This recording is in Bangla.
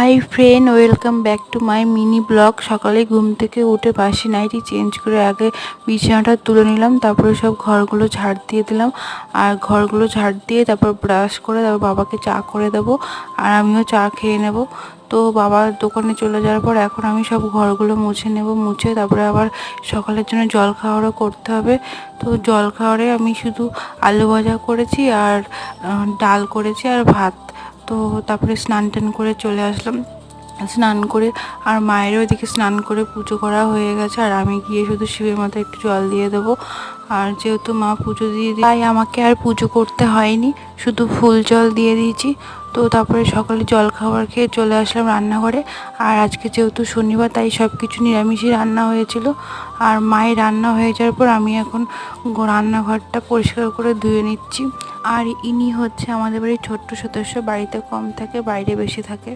Hi friend, welcome back to my mini blog. সকালে ঘুম থেকে উঠে বাসি নাইটি চেঞ্জ করে আগে বিছানাটা তুলে নিলাম, তারপরে সব ঘরগুলো ঝাড় দিয়ে দিলাম। আর ঘরগুলো ঝাড় দিয়ে তারপর ব্রাশ করে তারপর বাবাকে চা করে দেবো, আর আমিও চা খেয়ে নেব। তো বাবা দোকানে চলে যাওয়ার পর এখন আমি সব ঘরগুলো মুছে নেব। মুছে তারপরে আবার সকালের জন্য জল খাওয়ারও করতে হবে। তো জল খাওয়ারে আমি শুধু আলু ভাজা করেছি আর ডাল করেছি আর ভাত। তো তারপরে স্নান টান করে চলে আসলাম। স্নান করে আর মায়েরও ওইদিকে স্নান করে পুজো করা হয়ে গেছে, আর আমি গিয়ে শুধু শিবের মাথায় একটু জল দিয়ে দেবো। আর যেহেতু মা পুজো দিয়ে তাই আমাকে আর পুজো করতে হয়নি, শুধু ফুল জল দিয়ে দিয়েছি। তো তারপরে সকালে জল খাবার খেয়ে চলে আসলাম রান্নাঘরে। আর আজকে যেহেতু শনিবার তাই সব কিছু নিরামিষই রান্না হয়েছিল। আর মায়ের রান্না হয়ে যাওয়ার পর আমি এখন রান্নাঘরটা পরিষ্কার করে ধুয়ে নিচ্ছি। আর ইনি হচ্ছে আমাদের বাড়ির ছোট্ট সদস্য, বাড়িতে কম থাকে, বাইরে বেশি থাকে।